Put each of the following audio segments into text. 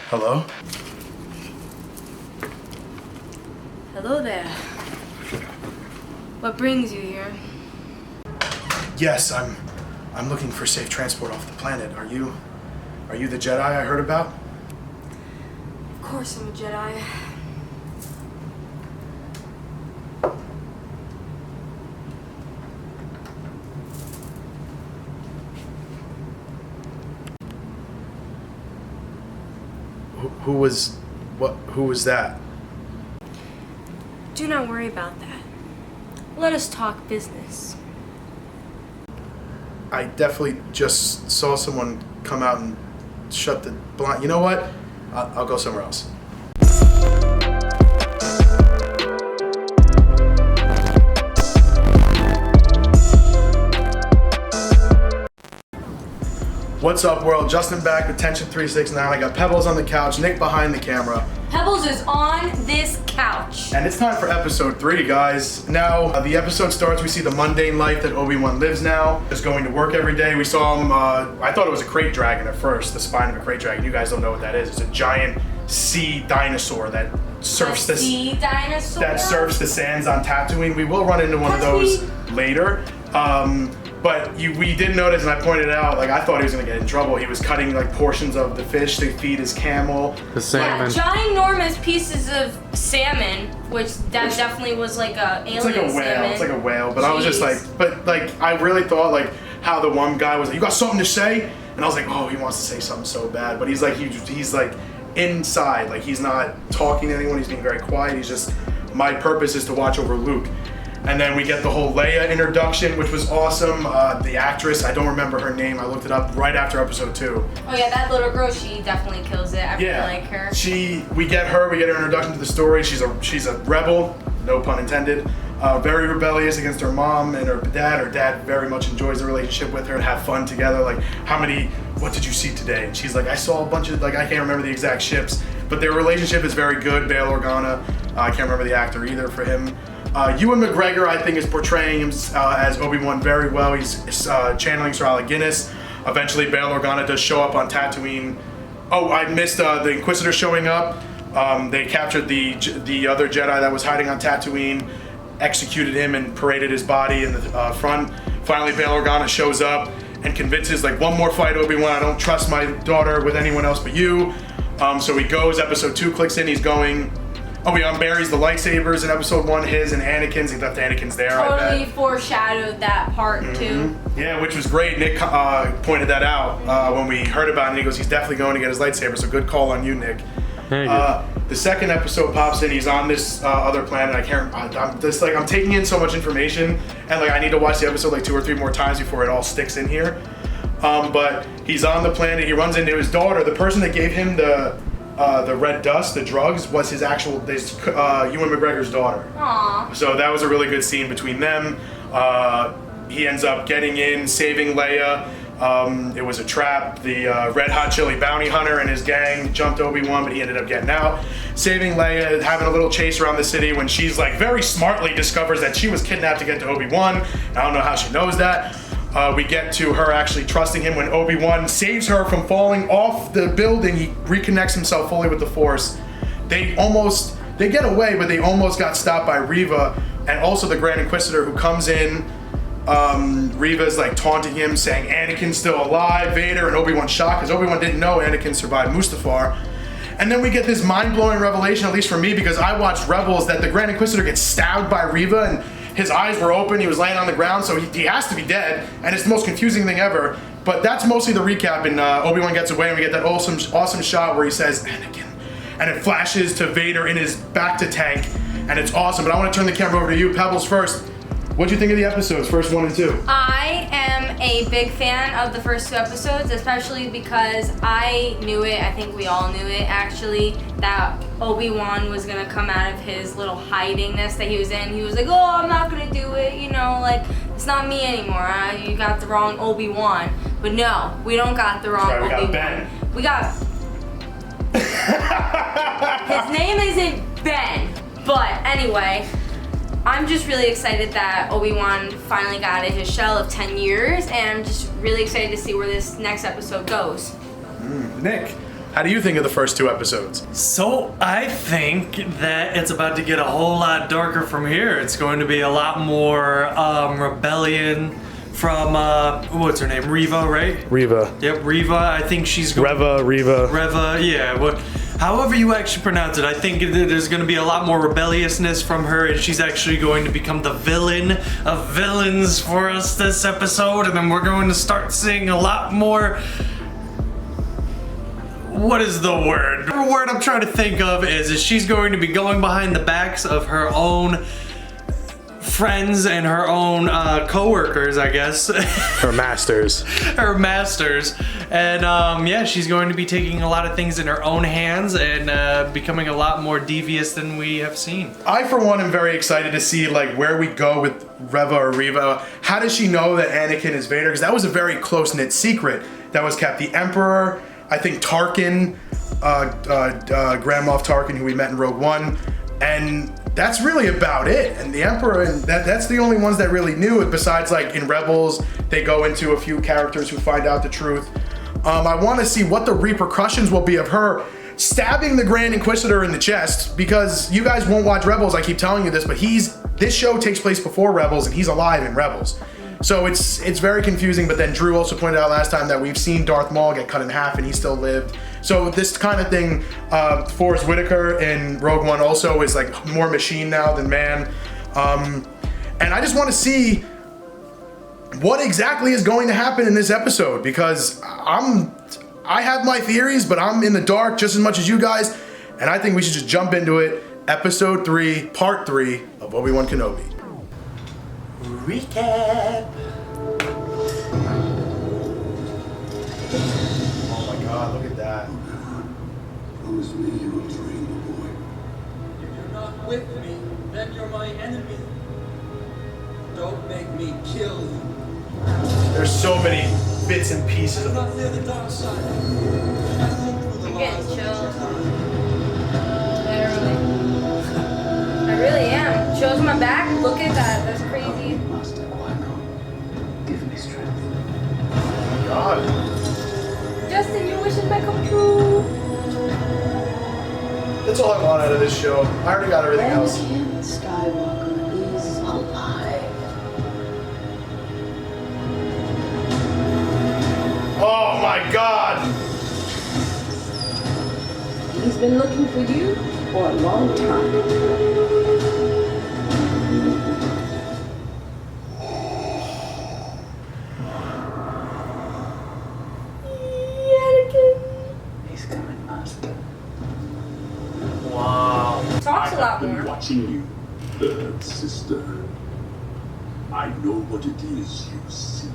Hello? Hello there. What brings you here? Yes, I'm looking for safe transport off the planet. Are you the Jedi I heard about? Of course I'm a Jedi. Who was that? Do not worry about that. Let us talk business. I definitely just saw someone come out and shut the blind. You know what? I'll go somewhere else. What's up, world? Justin back with Tension 369. I got Pebbles on the couch, Nick behind the camera. Pebbles is on this couch. And it's time for episode 3, guys. Now, the episode starts, we see the mundane life that Obi-Wan lives now. Just going to work every day. We saw him, I thought it was a crate dragon at first, the spine of a crate dragon. You guys don't know what that is. It's a giant sea dinosaur that surfs the sands on Tatooine. We will run into one of those later. But we did notice, and I pointed out, like, I thought he was gonna get in trouble. He was cutting like portions of the fish to feed his camel. The salmon. Yeah, ginormous pieces of salmon, which definitely was like a alien It's like a whale. salmon. It's like a whale. But I was just like, I really thought like how the one guy was like, "You got something to say?" And I was like, "Oh, he wants to say something so bad." But he's like, he's like inside, like he's not talking to anyone. He's being very quiet. He's just, my purpose is to watch over Luke. And then we get the whole Leia introduction, which was awesome. The actress, I don't remember her name. I looked it up right after episode 2. Oh yeah, that little girl, she definitely kills it. I really like her. We get her introduction to the story. She's a rebel, no pun intended. Very rebellious against her mom and her dad. Her dad very much enjoys the relationship with her and have fun together. Like, what did you see today? And she's like, I saw a bunch of, like, I can't remember the exact ships, but their relationship is very good. Bail Organa, I can't remember the actor either for him. Ewan McGregor, I think, is portraying him as Obi-Wan very well. He's channeling Sir Alec Guinness. Eventually, Bail Organa does show up on Tatooine. Oh, I missed the Inquisitor showing up. They captured the other Jedi that was hiding on Tatooine, executed him, and paraded his body in the front. Finally, Bail Organa shows up and convinces, like, one more fight, Obi-Wan. I don't trust my daughter with anyone else but you. So he goes. Episode 2 clicks in. He's going. Oh, he unburies the lightsabers in episode 1, his and Anakin's. He left Anakin's there. Totally foreshadowed that part too. Yeah, which was great. Nick pointed that out when we heard about it. And he goes, he's definitely going to get his lightsaber. So good call on you, Nick. The second episode pops in. He's on this other planet. I'm taking in so much information, and like I need to watch the episode like 2 or 3 more times before it all sticks in here. But he's on the planet. He runs into his daughter. The person that gave him the red dust, the drugs, was his actual Ewan McGregor's daughter. Aww. So that was a really good scene between them. He ends up getting in, saving Leia. It was a trap. The Red Hot Chili bounty hunter and his gang jumped Obi-Wan, but he ended up getting out. Saving Leia, having a little chase around the city when she's like very smartly discovers that she was kidnapped to get to Obi-Wan. I don't know how she knows that. We get to her actually trusting him when Obi-Wan saves her from falling off the building. He reconnects himself fully with the Force. They get away, but they almost got stopped by Reva and also the Grand Inquisitor, who comes in. Reva's like taunting him, saying Anakin's still alive, Vader, and Obi-Wan's shocked because Obi-Wan didn't know Anakin survived Mustafar. And then we get this mind-blowing revelation, at least for me, because I watched Rebels, that the Grand Inquisitor gets stabbed by Reva and his eyes were open, he was laying on the ground, so he has to be dead, and it's the most confusing thing ever. But that's mostly the recap, and Obi-Wan gets away, and we get that awesome shot where he says, Anakin, and it flashes to Vader in his back-to-tank, and it's awesome. But I want to turn the camera over to you, Pebbles, first. What'd you think of the episodes, first 1 and 2? I am a big fan of the first 2 episodes, especially because I knew it, I think we all knew it actually, that Obi-Wan was gonna come out of his little hidingness that he was in. He was like, oh, I'm not gonna do it, you know, like, it's not me anymore, you got the wrong Obi-Wan. But no, we don't got the wrong Obi-Wan. We got Ben. We got His name isn't Ben. But anyway, I'm just really excited that Obi-Wan finally got out of his shell of 10 years, and I'm just really excited to see where this next episode goes. Nick, how do you think of the first 2 episodes? So I think that it's about to get a whole lot darker from here. It's going to be a lot more rebellion from what's her name? Reva, right? Reva. Yep, Reva. I think she's going Reva. Yeah. What? However you actually pronounce it, I think there's going to be a lot more rebelliousness from her, and she's actually going to become the villain of villains for us this episode, and then we're going to start seeing a lot more. What is the word? The word I'm trying to think of is she's going to be going behind the backs of her own friends and her own co-workers, I guess. Her masters. Her masters. And yeah, she's going to be taking a lot of things in her own hands and becoming a lot more devious than we have seen. I, for one, am very excited to see like where we go with Reva. How does she know that Anakin is Vader? Because that was a very close-knit secret that was kept. The Emperor, I think Tarkin, Grand Moff Tarkin, who we met in Rogue One, and that's really about it. And the Emperor, and that's the only ones that really knew it, besides like in Rebels, they go into a few characters who find out the truth. I want to see what the repercussions will be of her stabbing the Grand Inquisitor in the chest, because you guys won't watch Rebels, I keep telling you this, but this show takes place before Rebels, and he's alive in Rebels. So it's very confusing, but then Drew also pointed out last time that we've seen Darth Maul get cut in half and he still lived. So this kind of thing, Forrest Whitaker in Rogue One also is like more machine now than man. And I just want to see what exactly is going to happen in this episode, because I have my theories, but I'm in the dark just as much as you guys, and I think we should just jump into it. Episode 3, Part 3 of Obi-Wan Kenobi. Recap. Oh my God, look at that. Promise me you will train the boy. If you're not with me, then you're my enemy. Don't make me kill you. There's so many bits and pieces I'm of not near the dark side. I think through the I'm getting lies. chills. Literally. I really am. Chills on my back. Look at that. That's crazy. Master Qui-Gon, give me strength. God. Justin, your wishes might come true. That's all I want out of this show. I already got everything else. Anakin Skywalker is alive. Oh my God! He's been looking for you for a long time. He's coming, Master. Wow. Talks a lot I've been more. watching you, third sister. I know what it is you seek.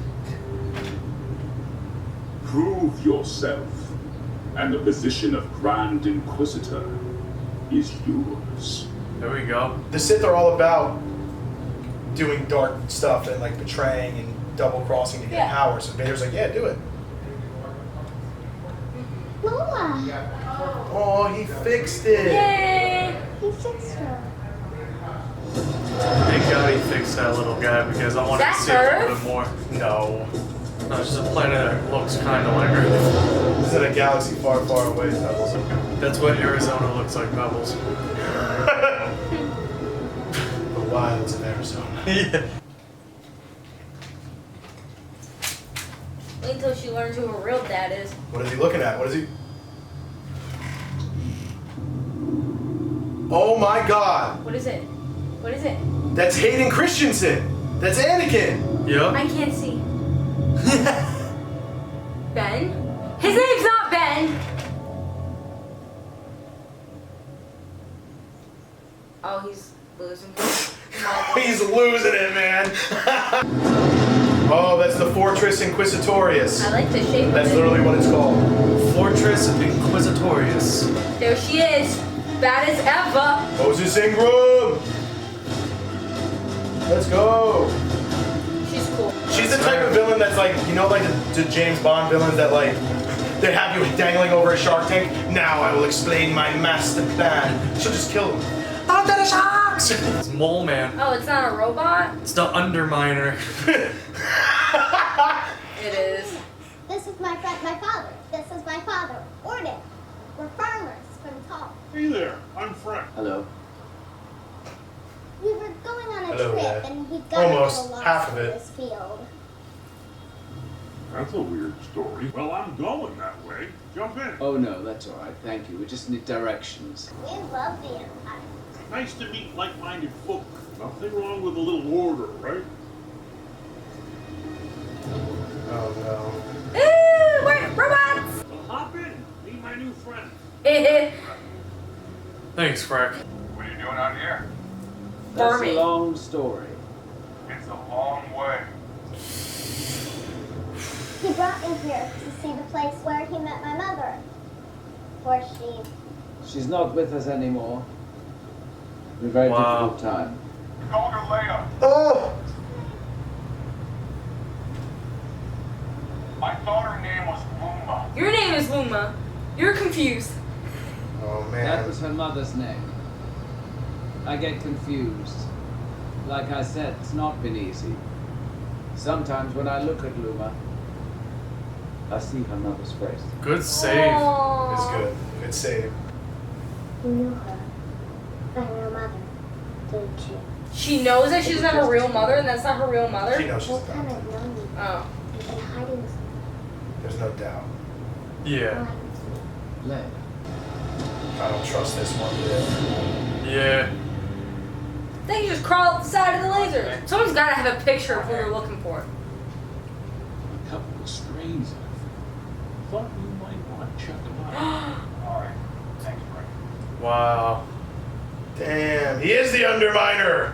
Prove yourself, and the position of Grand Inquisitor is yours. There we go. The Sith are all about doing dark stuff and like betraying and double crossing to get Yeah. power. So Vader's like, yeah, do it. Lola, Oh, he fixed it. Yay! he fixed her. Thank God he fixed that little guy, because I wanted Is to see that a little Earth? bit more. No. No, it's just a planet that looks kind of like Earth. This is in a galaxy far, far away, Pebbles. That's what Arizona looks like, Pebbles. The wilds of Arizona. Yeah. Wait until she learns who her real dad is. What is he looking at? What is he? Oh my God! What is it? What is it? That's Hayden Christensen! That's Anakin! Yep. I can't see. Ben? His name's not Ben! Oh, he's losing. He's losing it, man! Oh, that's the Fortress Inquisitorius. I like the shape of That's it. literally what it's called. Fortress Inquisitorius. There she is. Bad as ever. Moses Ingram! Let's go! She's cool. She's the type of villain that's like, you know, like the James Bond villains that like They have you dangling over a shark tank. Now I will explain my master plan. She'll just kill him. Under the sharks! It's Mole Man. Oh, it's not a robot? It's the Underminer. It is. This is my friend, my father. This is my father, Orden. We're farmers from Tall. Hey there, I'm Frank. Hello. We were going on a Hello trip there. and we got Almost. a little lost Half of in it. this field. That's a weird story. Well, I'm going that way. Jump in. Oh no, that's all right. Thank you. We just need directions. We love the Empire. Nice to meet like-minded folk. Nothing wrong with a little order, right? Oh no. Ooh, we're robots! Well, hop in. Meet my new friend. Thanks, Frank. What are you doing out here? That's Farming. a long story. It's a long way. He brought me here to see the place where he met my mother. Or she. She's not with us anymore. It's a very Wow. difficult time. Called her Leia. Oh! I thought her name was Uma. Your name is Luma. You're confused. Oh That man. was her mother's name. I get confused. Like I said, it's not been easy. Sometimes when I look at Luma, I see her mother's face. Good save. Aww. It's good. Good save. You knew her. My real mother. Didn't you? She knows that she doesn't have a real mother and that's not her real mother? She knows she's What kind adopted. of known you? Oh. You've been hiding something. There's no doubt. Yeah. Leia. I don't trust this one bit. Yeah. Then you just crawl up the side of the laser. Someone's gotta have a picture of who they're looking for. A couple of strains, I think. Thought you might want to check them out. All right. Thanks, Frank. Wow. Damn, he is the Underminer.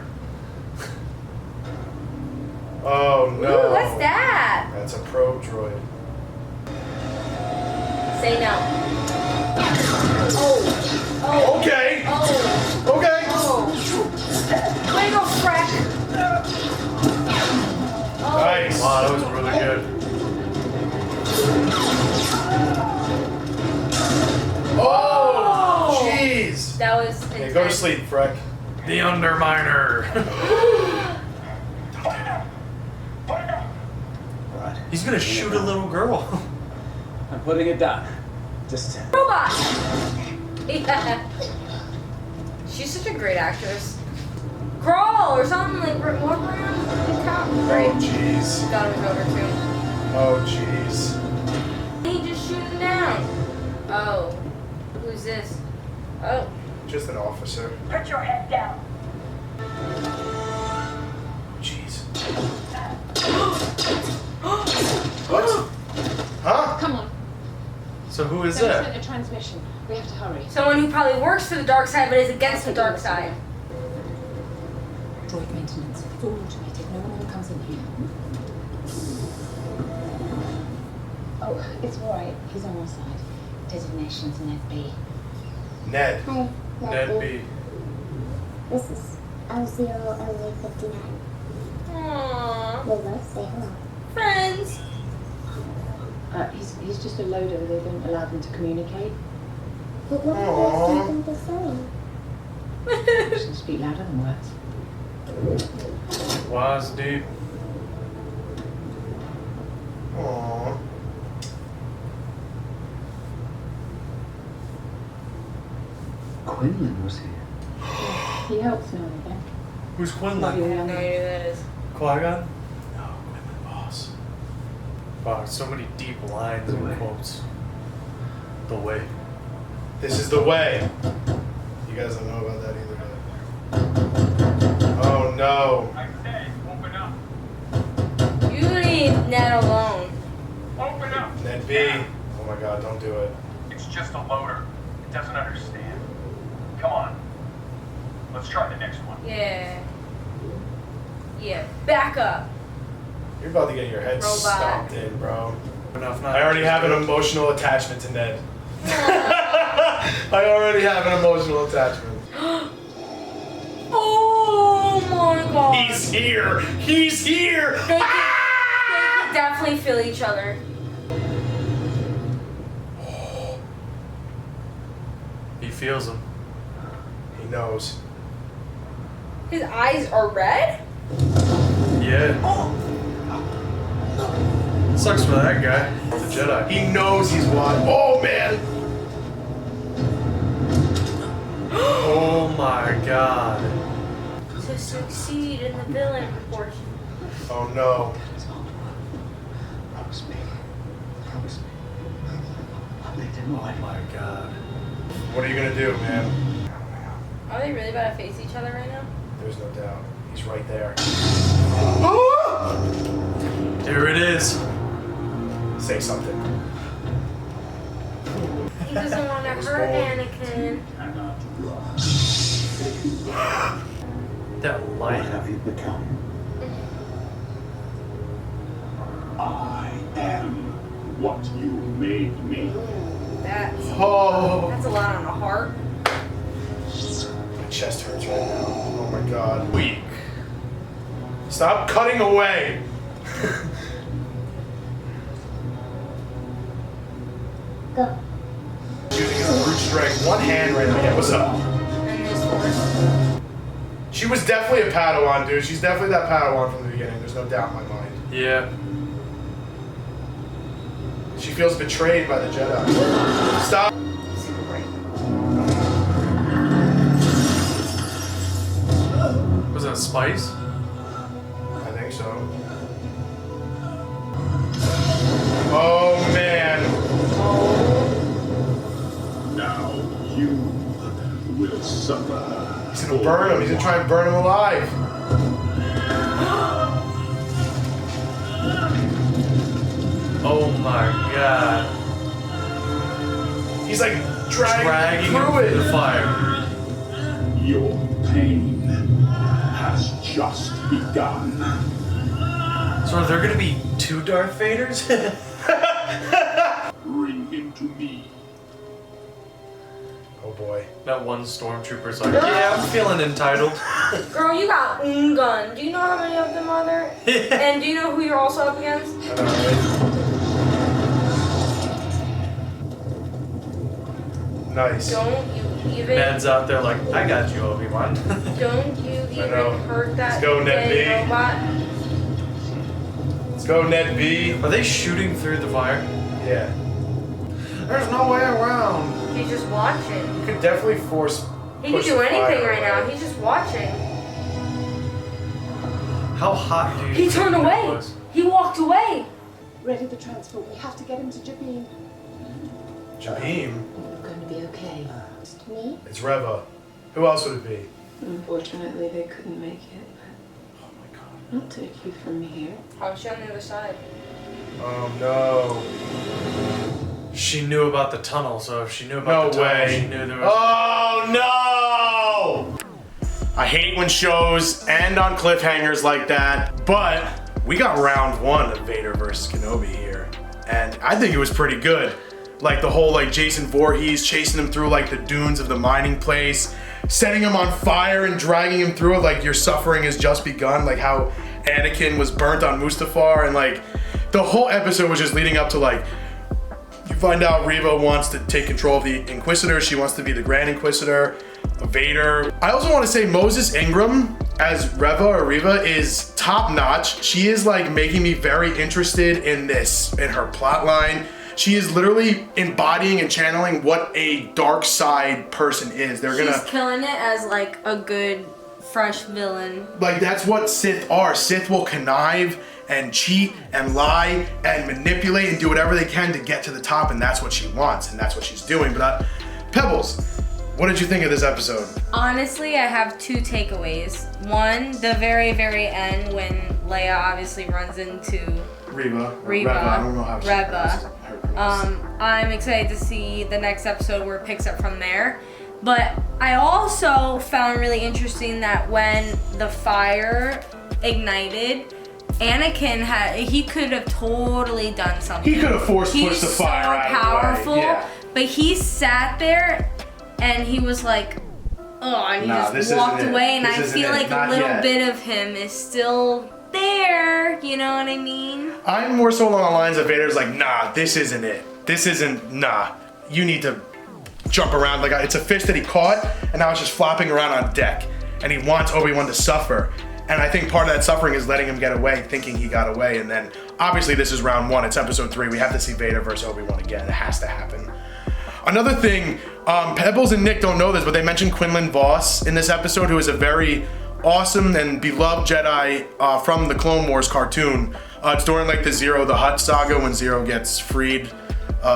Oh no. Ooh, what's that? That's a probe droid. Say no. Oh. Oh. Okay. Oh. Okay. Oh. Way to go, Frack. Oh. Nice. Wow, that was really good. Oh, jeez. That was Okay, intense. go to sleep, Freck. The Underminer. He's gonna shoot a little girl. I'm putting it down. Just Robot. Yeah. She's such a great actress. Crawl or something like more Brown. Oh, Great. jeez. Got him over too. Oh, jeez. He just shoot him down. Oh. Who's this? Oh. Just an officer. Put your head down. Jeez. What? Huh? Come on. So who is Don't that? send a transmission. We have to hurry. Someone who probably works for the dark side but is against the dark side. Droid maintenance. It's all automated. No one ever comes in here. Oh, it's all right. He's on our side. Designation's Ned B. Ned. Hi, Ned B. This is L0LA59. Aww. Lola, say hello. Friends. He's just a loader. They don't allow them to communicate. But what Aw. if there's something to say? Just speak louder than words. Wow, it's deep. Aww. Quinlan was here. He helps now and again. Who's I Quinlan? have no idea who that is. Qui-Gon? No, Quinlan Boss. Wow, so many deep lines The and way. quotes. The way. This is the way. You guys don't know about that either, but... Oh no. I said, open up. You leave Ned alone. Open up. Ned B. Oh my god, don't do it. It's just a loader. It doesn't understand. Come on. Let's try the next one. Yeah. Yeah. Back up. You're about to get your head Robot. stomped in, bro. Enough not I already have an emotional attachment to Ned. I already have an emotional attachment. Oh my god. He's here! He's here! They could definitely feel each other. He feels him. He knows. His eyes are red? Yeah. Sucks for that guy. The Jedi. He knows he's watching. Oh, man! Oh my god. To succeed in the villain proportion. Oh, no. Promise me. Promise me. I'll lead him away. Oh my god. What are you gonna do, man? Are they really about to face each other right now? There's no doubt. He's right there. Here it is. Say something. He doesn't want to hurt Anakin. Cannot run. That What light. have you become? I am what you made me. That's a lot on the heart. My chest hurts right now. Oh my god. Weak. Stop cutting away! Go. Using his brute strength. One hand right now. Yeah, what's up? And his horse. She was definitely a Padawan, dude. She's definitely that Padawan from the beginning. There's no doubt in my mind. Yeah. She feels betrayed by the Jedi. Stop. Was that Spice? I think so. Oh, man. Now you will suffer. He's gonna burn him. He's gonna try and burn him alive. Oh my god. He's like dragging Dragging him through through the it. fire. Your pain has just begun. So are there gonna be two Darth Vaders? Bring him to me. Oh boy. That one stormtrooper's like, yeah, I'm feeling entitled. Girl, you got gun. Do you know how many of them are there? And do you know who you're also up against? Nice. Don't you even Ned's out there like, I got you, Obi-Wan. don't you even know. hurt that Let's go, Ned dang B. robot. Let's go, Ned B. Are they shooting through the fire? Yeah. There's no way around. He's just watching. You could definitely force. He can push do the anything fire right now. away. He's just watching. How hot do you He think turned that away. was? He walked away. Ready the transfer. We have to get him to Jabin. Jabim. You're going to be okay. Me? It's Reva. Who else would it be? Unfortunately, they couldn't make it. Oh my god. I'll take you from here. How's she on the other side? Oh no. She knew about the tunnel, so if she knew about No the tunnel, way. she knew there was... Oh no! I hate when shows end on cliffhangers like that, but we got round one of Vader versus Kenobi here, and I think it was pretty good. Like the whole like Jason Voorhees chasing him through like the dunes of the mining place, setting him on fire and dragging him through it like your suffering has just begun, like how Anakin was burnt on Mustafar, and like the whole episode was just leading up to like you find out Reva wants to take control of the Inquisitor. She wants to be the Grand Inquisitor, Vader. I also want to say Moses Ingram as Reva is top notch. She is like making me very interested in this, in her plot line. She is literally embodying and channeling what a dark side person is. She's killing it as like a good, fresh villain. Like that's what Sith are. Sith will connive and cheat and lie and manipulate and do whatever they can to get to the top, and that's what she wants and that's what she's doing. But Pebbles, what did you think of this episode? Honestly, I have two takeaways. One, the very, very end when Leia obviously runs into Reva. Reva. I don't know how she Reva. pronounced it. I'm excited to see the next episode where it picks up from there. But I also found really interesting that when the fire ignited, Anakin he could have totally done something. He could have pushed the fire out of the way. Powerful, Yeah. but he sat there and he was like, oh, and he Nah, this just walked isn't it. away, and This I isn't feel it. like Not a little yet. bit of him is still there, you know what I mean? I'm more so along the lines of Vader's like, nah, this isn't it. This isn't, nah. You need to jump around. Like it's a fish that he caught, and now it's just flopping around on deck. And he wants Obi-Wan to suffer. And I think part of that suffering is letting him get away, thinking he got away. And then, obviously, this is round 1. It's episode 3. We have to see Vader versus Obi-Wan again. It has to happen. Another thing, Pebbles and Nick don't know this, but they mentioned Quinlan Vos in this episode, who is a very awesome and beloved Jedi from the Clone Wars cartoon. It's during like the Hutt saga when Zero gets freed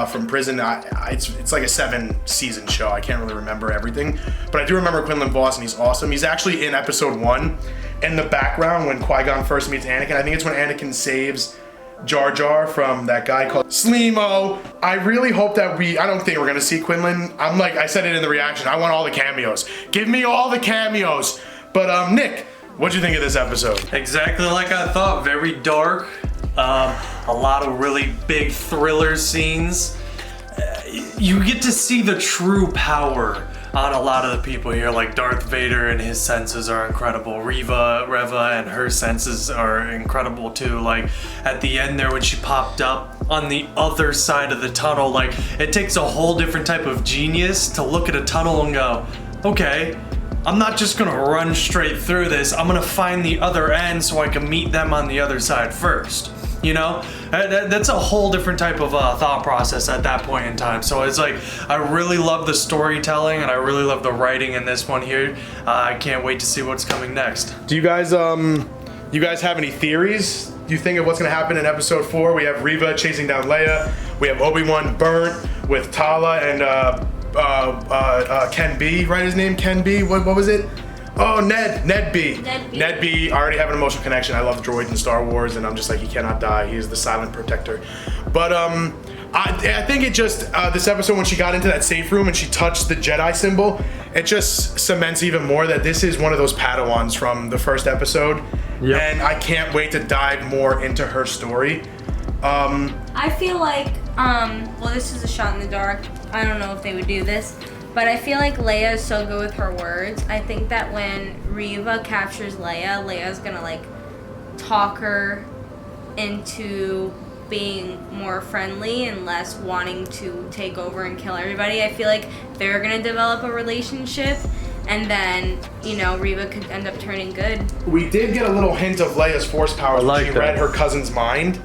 from prison. It's like a 7-season show. I can't really remember everything, but I do remember Quinlan Vos, and he's awesome. He's actually in episode 1 in the background when Qui-Gon first meets Anakin. I think it's when Anakin saves Jar Jar from that guy called Sleemo. I really hope that I don't think we're gonna see Quinlan. I said it in the reaction, I want all the cameos. Give me all the cameos. But Nick, what'd you think of this episode? Exactly like I thought, very dark. A lot of really big thriller scenes. You get to see the true power on a lot of the people here, like Darth Vader and his senses are incredible. Reva and her senses are incredible too. Like at the end there when she popped up on the other side of the tunnel, like it takes a whole different type of genius to look at a tunnel and go, okay, I'm not just gonna run straight through this, I'm gonna find the other end so I can meet them on the other side first. You know, that's a whole different type of thought process at that point in time. So it's like, I really love the storytelling and I really love the writing in this one here. I can't wait to see what's coming next. Do you guys have any theories? Do you think of what's gonna happen in episode 4? We have Reva chasing down Leia. We have Obi-Wan burnt with Tala and Ken B, right? His name, Ken B. What was it? Oh, Ned B. Ned B. I already have an emotional connection. I love droids in Star Wars, and I'm just like, he cannot die. He is the silent protector. But I think it just, this episode when she got into that safe room and she touched the Jedi symbol, it just cements even more that this is one of those Padawans from the first episode. Yep. And I can't wait to dive more into her story. I feel like, well, this is a shot in the dark. I don't know if they would do this. But I feel like Leia is so good with her words. I think that when Reva captures Leia, Leia's gonna like talk her into being more friendly and less wanting to take over and kill everybody. I feel like they're gonna develop a relationship, and then, you know, Reva could end up turning good. We did get a little hint of Leia's force powers when she read her cousin's mind.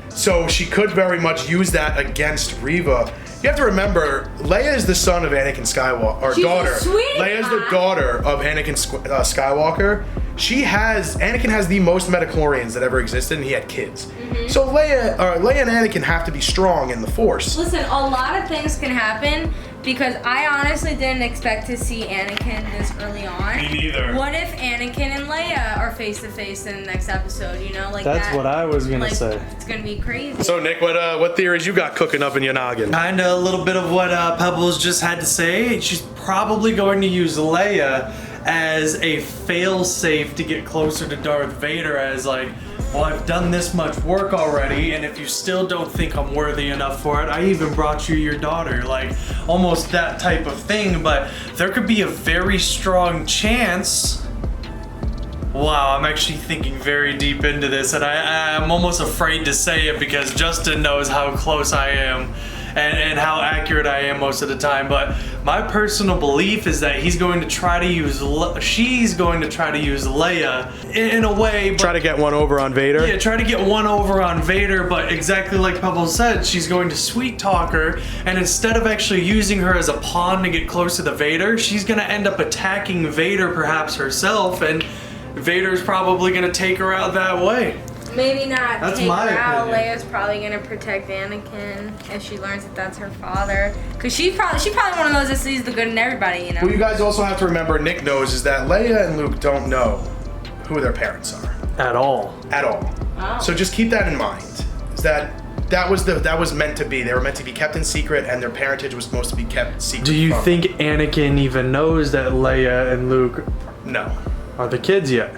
So she could very much use that against Reva. You have to remember, Leia is the son of Anakin Skywalker, or daughter. Leia's the daughter of Anakin Skywalker. Anakin has the most midichlorians that ever existed, and he had kids. Mm-hmm. So Leia and Anakin have to be strong in the Force. Listen, a lot of things can happen, because I honestly didn't expect to see Anakin this early on. Me neither. What if Anakin and Leia are face to face in the next episode? You know, like that's what I was gonna say. It's gonna be crazy. So Nick, what theories you got cooking up in your noggin? Kinda a little bit of what Pebbles just had to say. She's probably going to use Leia as a fail-safe to get closer to Darth Vader, as like, well, I've done this much work already, and if you still don't think I'm worthy enough for it, I even brought you your daughter, like almost that type of thing. But there could be a very strong chance. Wow, I'm actually thinking very deep into this, and I'm almost afraid to say it because Justin knows how close I am and how accurate I am most of the time. But my personal belief is that she's going to try to use Leia in a way. Try to get one over on Vader? Yeah, try to get one over on Vader, but exactly like Pebbles said, she's going to sweet talk her, and instead of actually using her as a pawn to get close to the Vader, she's going to end up attacking Vader perhaps herself, and Vader's probably going to take her out that way. Maybe not. That's take my her out. opinion. Leia's probably gonna protect Anakin if she learns that that's her father. Cause she's probably one of those that sees the good in everybody, you know. What you guys also have to remember, Nick knows, is that Leia and Luke don't know who their parents are. At all. At all. Oh. So just keep that in mind. Is that was meant to be. They were meant to be kept in secret, and their parentage was supposed to be kept secret. Do you think Anakin even knows that Leia and Luke are the kids yet?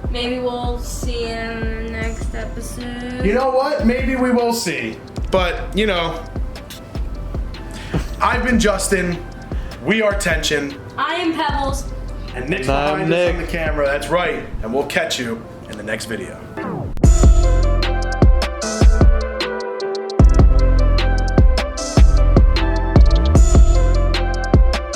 Maybe we'll see in the next episode. You know what? Maybe we will see. But, you know, I've been Justin. We are Tension. I am Pebbles. And Nick's behind us on the camera. That's right. And we'll catch you in the next video.